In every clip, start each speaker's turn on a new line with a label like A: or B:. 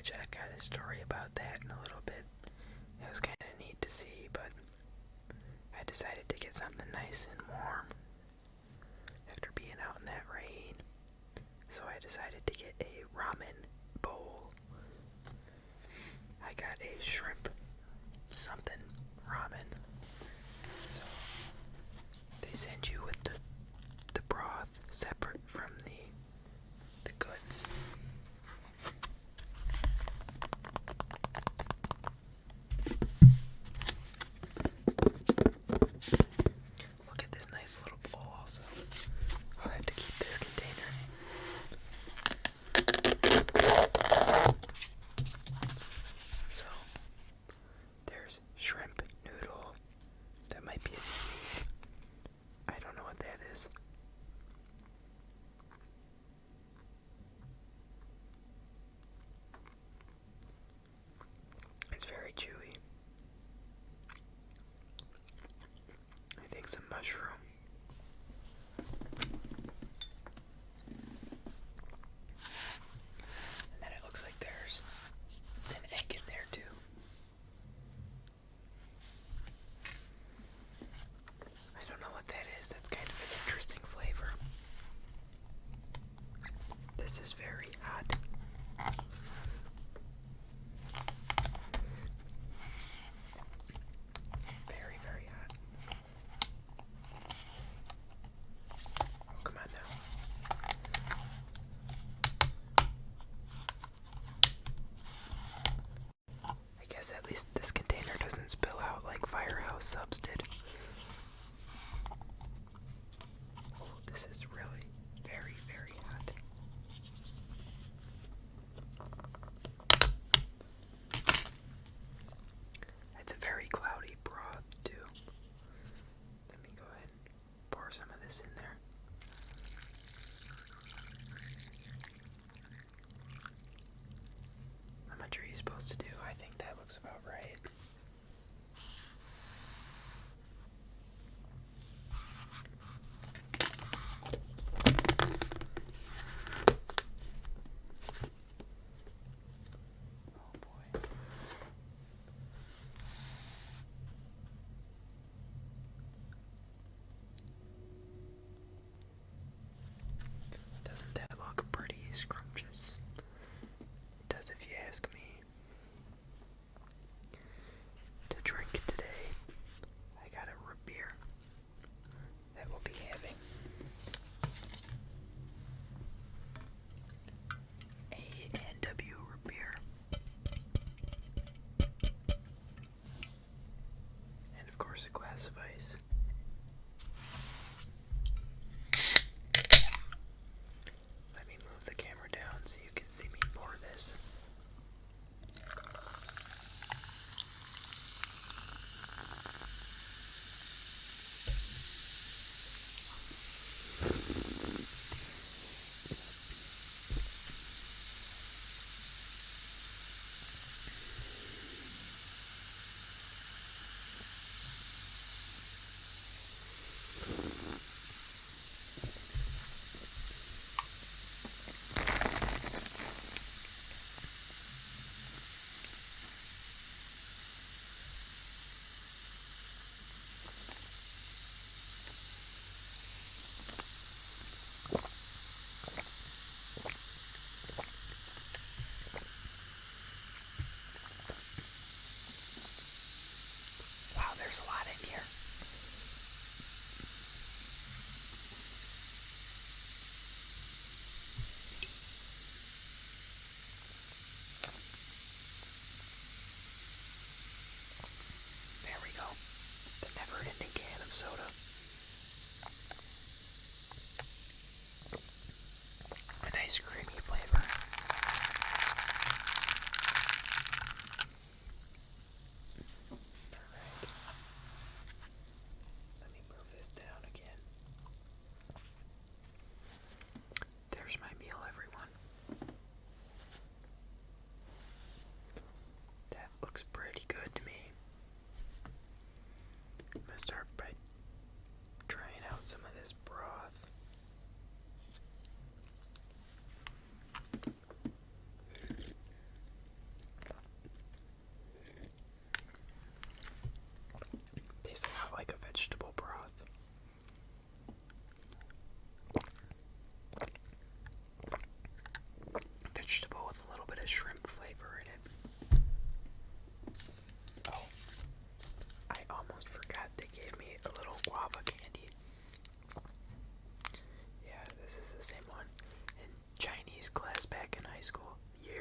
A: which I got a story about that in a little bit. It was kind of neat to see, but I decided to get something nice and warm after being out in that rain. So I decided to get a ramen bowl. I got a shrimp something ramen. So they send you with the broth separate from the goods. Look at this nice little bowl also. I'll have to keep this container. So there's shrimp noodle. That might be seaweed. I don't know what that is. It's very chewy. I think some mushroom. And then it looks like there's an egg in there too. I don't know what that is. That's kind of an interesting flavor. This is very hot. Very, very hot. Oh, come on now. I guess at least this container doesn't spill out like Firehouse Subs did. Oh, this is really very, very hot. It's a very cloudy broth too. Let me go ahead and pour some of this in there. How much are you supposed to do? I think that looks about right. Oh boy. Doesn't that look pretty scrumptious? It does if you ask me. To drink today, I got a root beer that we'll be having. A&W root beer. And of course a glass of ice. Let me move the camera down so you can see me pour this.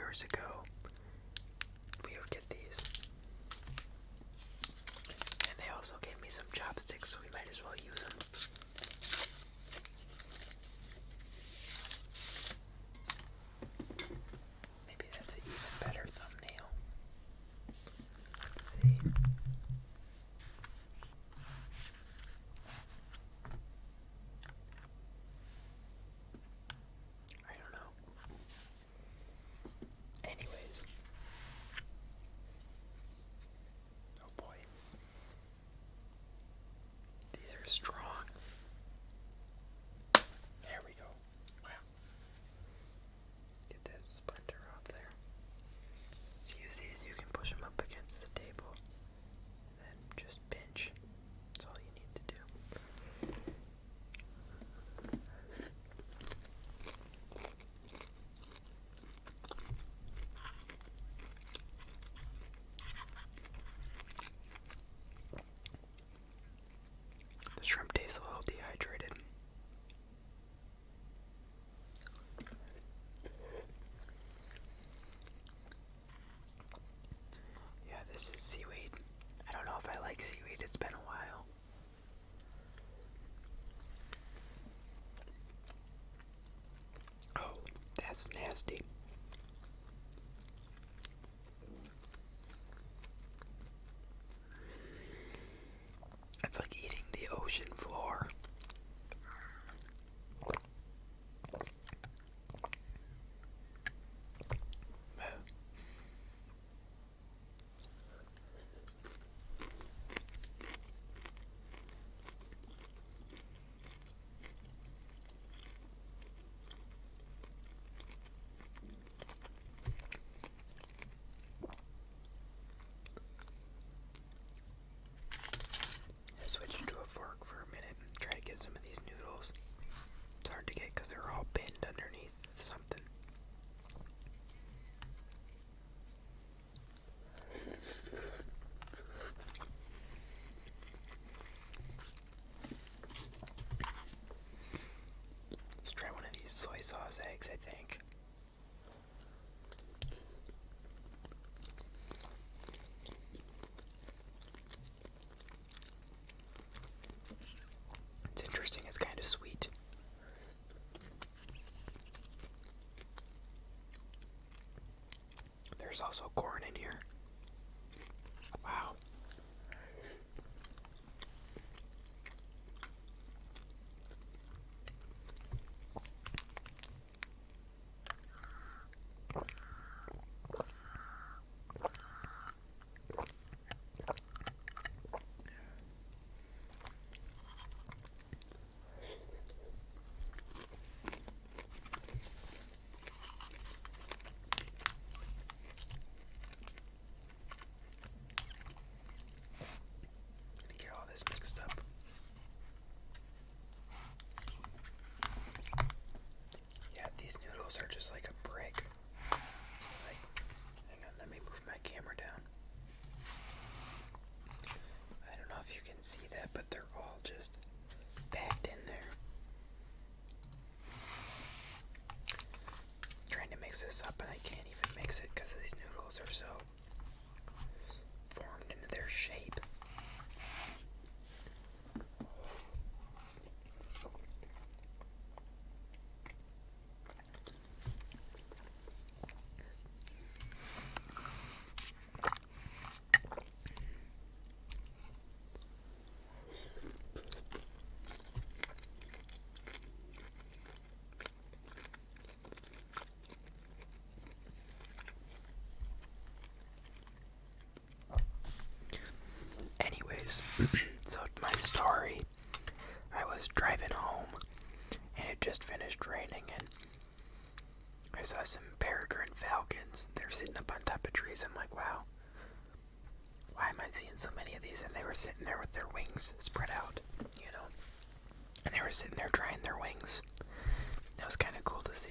A: years ago, we would get these. And they also gave me some chopsticks, so we might as well use them. Maybe that's an even better thumbnail. Let's see. I don't know. Anyways. Oh boy. These are strong. There we go. Wow. Get that splinter off there. To use these, you can push them up against the table. And then just pinch. That's all you need to do. The shrimp tastes a little dehydrated. Yeah, this is seaweed. I don't know if I like seaweed, it's been a while. Oh, that's nasty. It's like eating the ocean floor. Switch to a fork for a minute and try to get some of these noodles. It's hard to get because they're all pinned underneath something. Let's try one of these soy sauce eggs, I think. It's interesting, it's kind of sweet. There's also corn in here. Wow. Get all this mixed up. Yeah, these noodles are just like a brick. Like, hang on, let me move my camera down. I don't know if you can see that, but they're all just packed in there. Trying to mix this up and I can't even mix it because these noodles are so formed into their shape. Anyways, so my story, I was driving home and it just finished raining and I saw some peregrine falcons. They're sitting up on top of trees. I'm like, wow, why am I seeing so many of these? And they were sitting there with their wings spread out, you know, and they were sitting there drying their wings. It was kind of cool to see.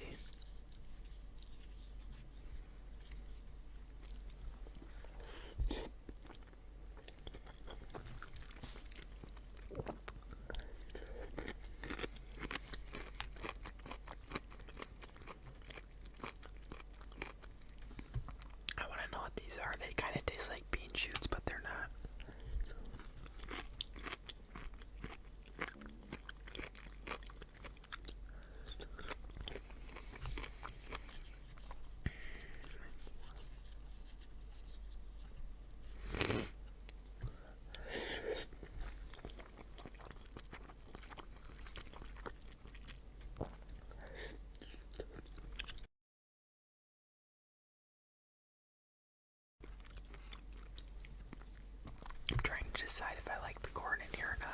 A: decide if I like the corn in here or not.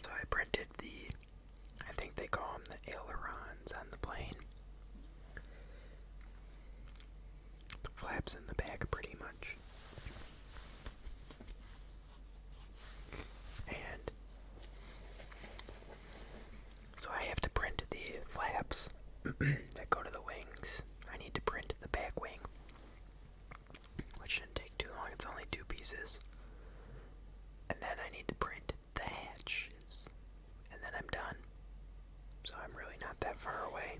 A: So I printed I think they call them the ailerons on the plane. The flaps in the back pretty much. And so I have to print the flaps that go to the wings. I need to print the back wing, which shouldn't take too long. It's only 2 pieces. And then I need to print the hatches. And then I'm done. So I'm really not that far away.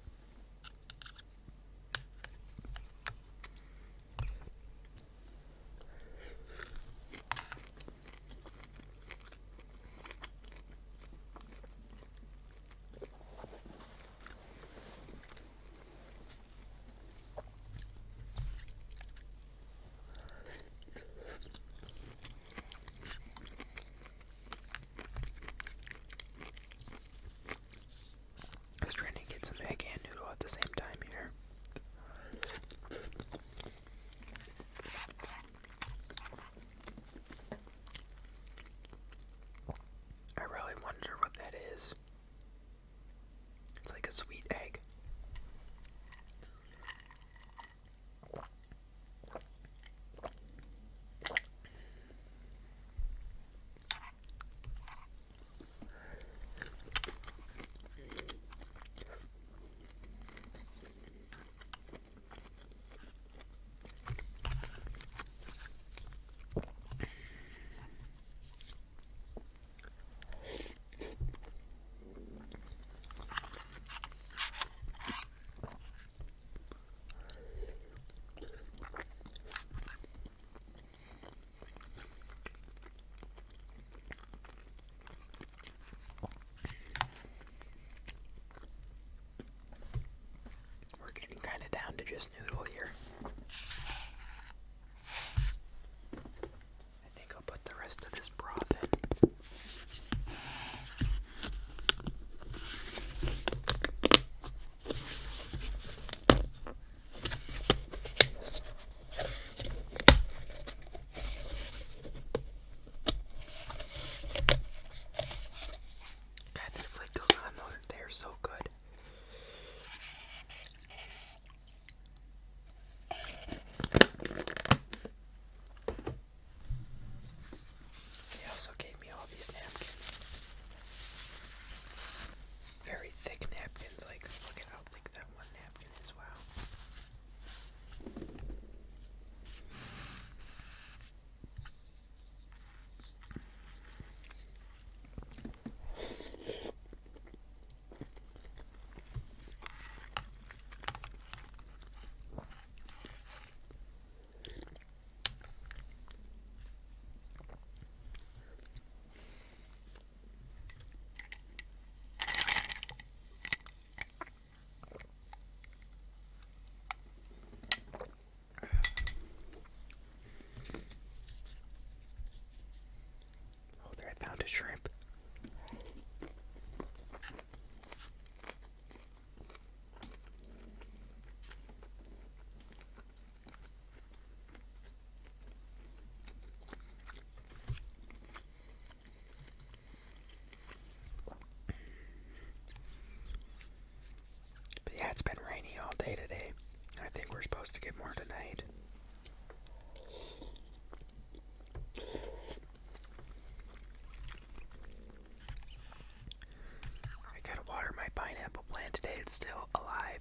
A: today it's still alive.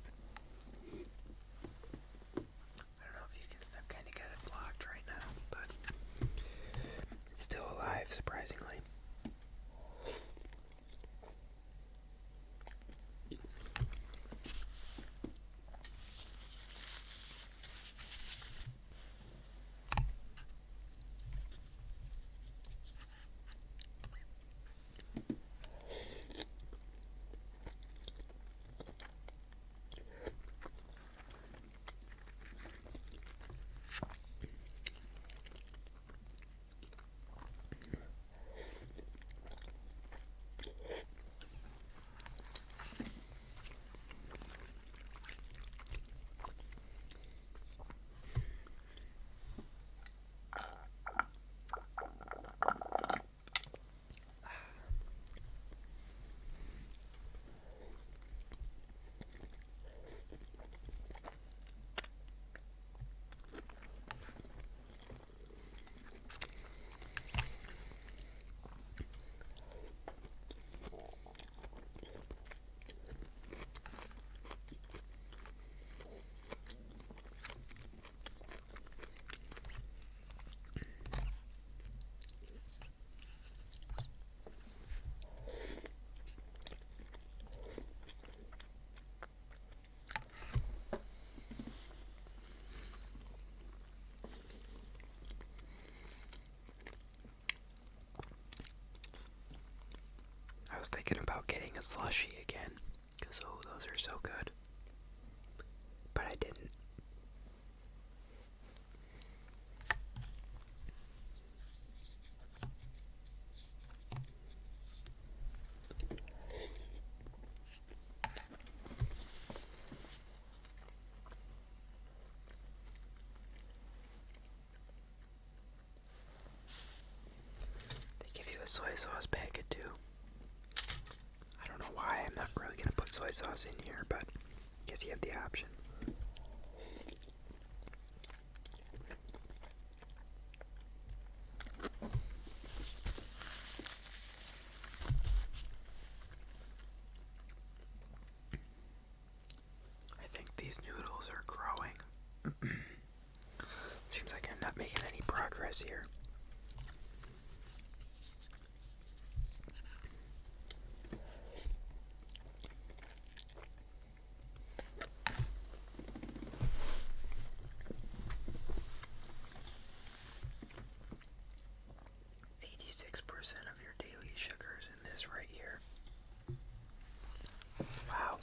A: I don't know if you can, I've kind of got it blocked right now, but it's still alive, surprisingly. I was thinking about getting a slushie again, because oh, those are so good. But I didn't. They give you a soy sauce packet too. I don't know why, I'm not really going to put soy sauce in here, but I guess you have the option. I think these noodles are growing. Seems like I'm not making any progress here. Of your daily sugars in this right here. Wow.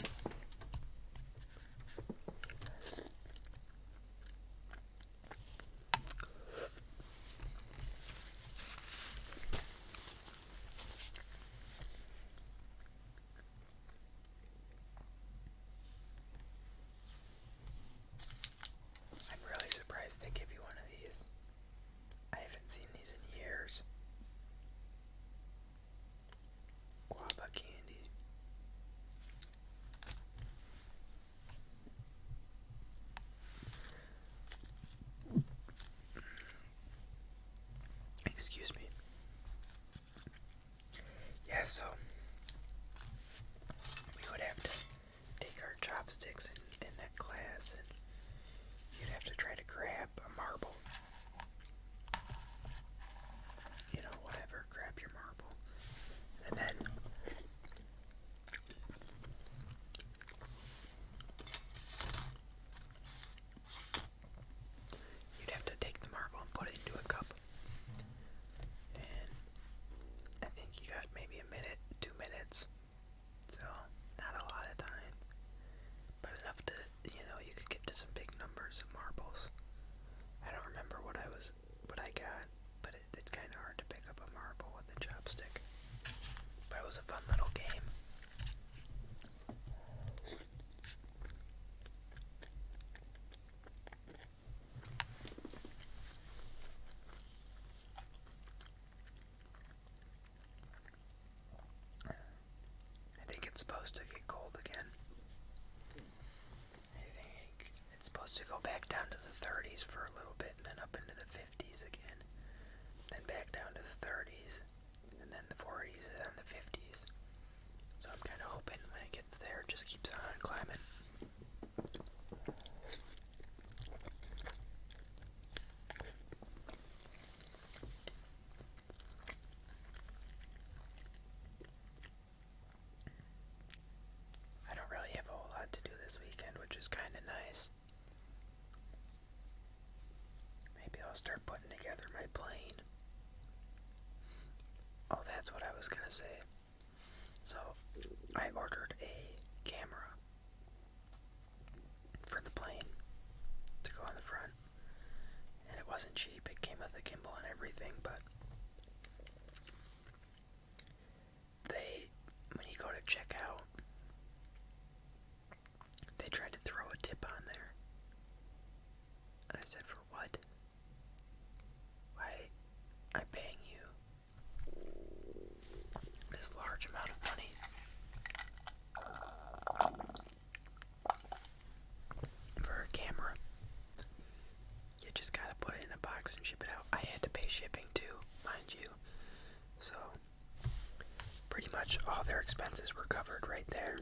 A: I'll start putting together my plane. Oh, that's what I was gonna say. So, I ordered a camera for the plane to go on the front. And it wasn't cheap. It came with a gimbal and everything, but when you go to check out, they tried to throw a tip on there. And I said, for what? Why I'm paying you this large amount of money for a camera. You just gotta put it in a box and ship it out. I had to pay shipping too, mind you. So, pretty much all their expenses were covered right there.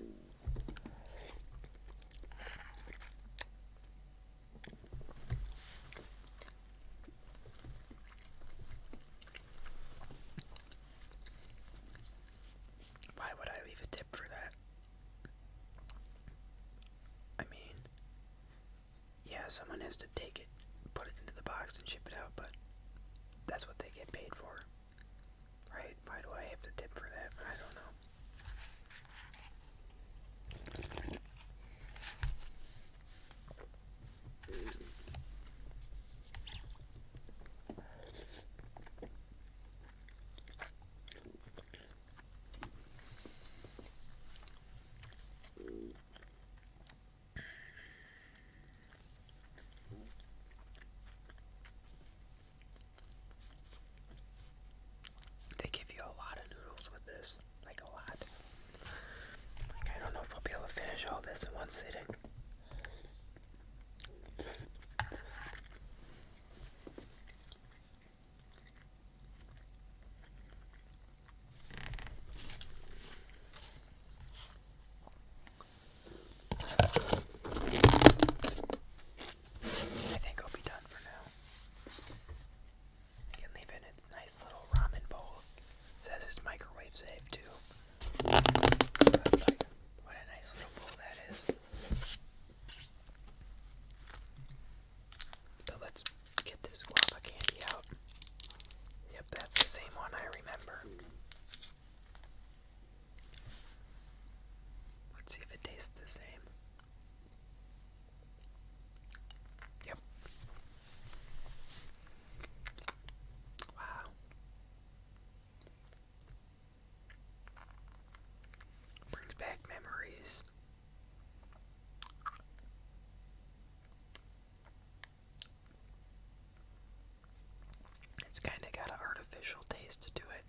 A: Why would I leave a tip for that? I mean, yeah, someone has to take it, put it into the box and ship it out, but that's what they get paid for, right? Why do I have to tip for that? I don't know. They give you a lot of noodles with this, like a lot. Like, I don't know if I'll be able to finish all this in one sitting. I think I'll be done for now. I can leave it in its nice little ramen bowl. It says it's microwave safe too. But, like, what a nice little bowl that is. So let's get this guava candy out. Yep, that's the same one I remember. Let's see if it tastes the same. Yep. Wow. Brings back memories. It's kind of got an artificial taste to it.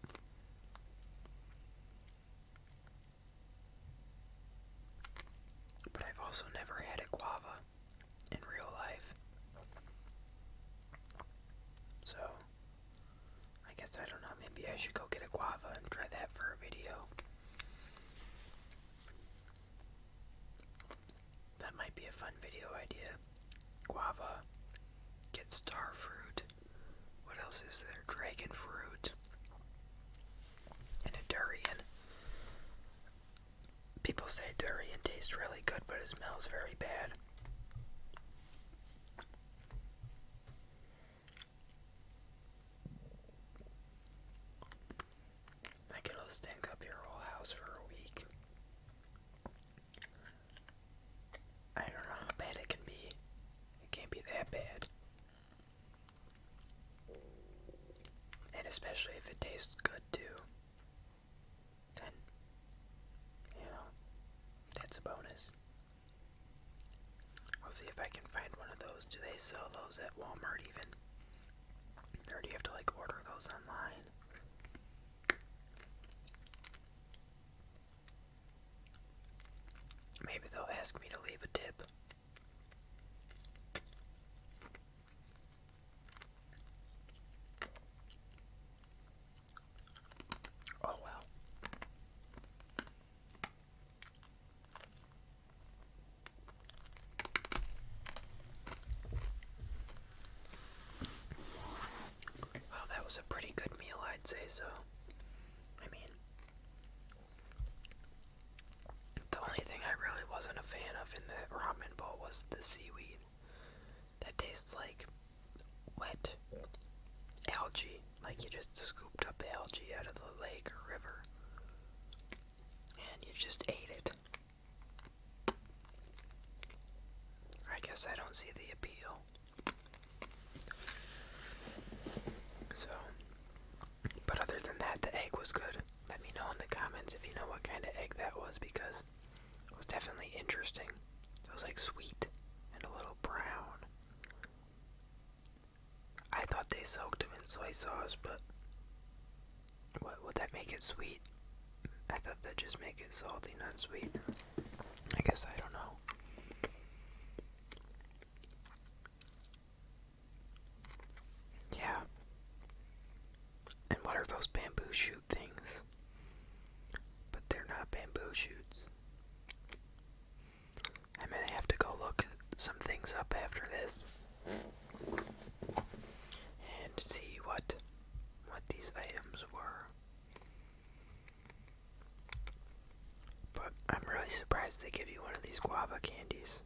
A: But I've also never had a guava in real life. So, I guess I don't know, maybe I should go get a guava and try that for a video. That might be a fun video idea. Guava, get star fruit. What else is there? Dragon fruit. And a durian. People say durian tastes really good, but it smells very bad. Like it'll stink up your whole house for a week. I don't know how bad it can be. It can't be that bad. And especially if it tastes good too. Then, you know, that's a bonus. I'll see if I can find one of those. Do they sell those at Walmart even? Or do you have to like order those online? Maybe they'll ask me to leave a tip. Oh well. Well, that was a pretty good meal, I'd say so. I mean, the only thing I really wasn't a fan of in the ramen bowl was the seaweed. That tastes like wet algae, like you just scooped up algae out of the lake or river, and you just ate it. I guess I don't see the appeal. So, but other than that, the egg was good. Let me know in the comments if you know what kind of egg that was, because it was definitely interesting. It was like sweet and a little brown. I thought they soaked them in soy sauce, but what would that make it sweet? I thought that'd just make it salty, not sweet. I guess I don't know. Yeah. And what are those bamboo shoot things? But they're not bamboo shoots. I may have to go look some things up after this and see what these items were. But I'm really surprised they give you one of these guava candies.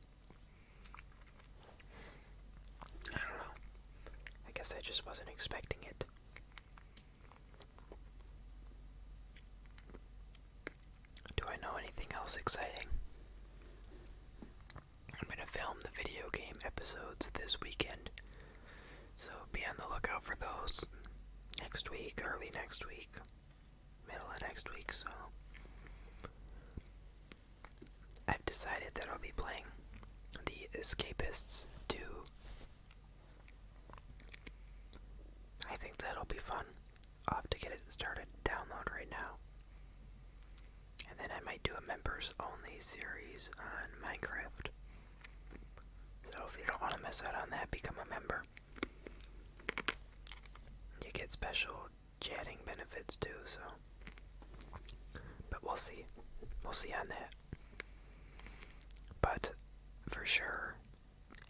A: I don't know. I guess I just wasn't expecting it. Do I know anything else exciting? I'm going to film the video game episodes this weekend, so be on the lookout for those next week, early next week, middle of next week. So I've decided that I'll be playing the Escapists 2. I think that'll be fun. I'll have to get it started to download right now. And then I might do a members only series on Minecraft. So if you don't want to miss out on that, become a member. You get special chatting benefits too, so. But we'll see. We'll see on that. But for sure,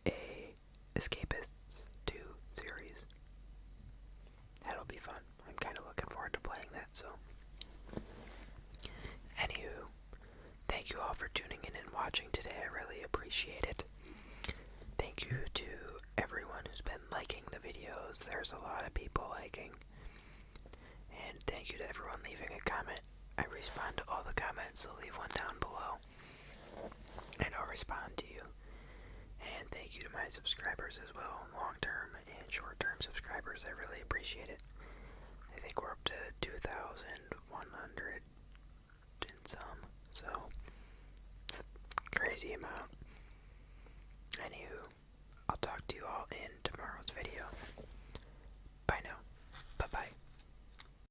A: a Escapists 2 series. That'll be fun. I'm kind of looking forward to playing that, so. Anywho, thank you all for tuning in and watching today. I really appreciate it. Thank you to everyone who's been liking the videos. There's a lot of people liking. And thank you to everyone leaving a comment. I respond to all the comments, so leave one down below, and I'll respond to you. And thank you to my subscribers as well, long-term and short-term subscribers. I really appreciate it. I think we're up to 2,100 and some, so it's a crazy amount. Anywho, I'll talk to you all in tomorrow's video.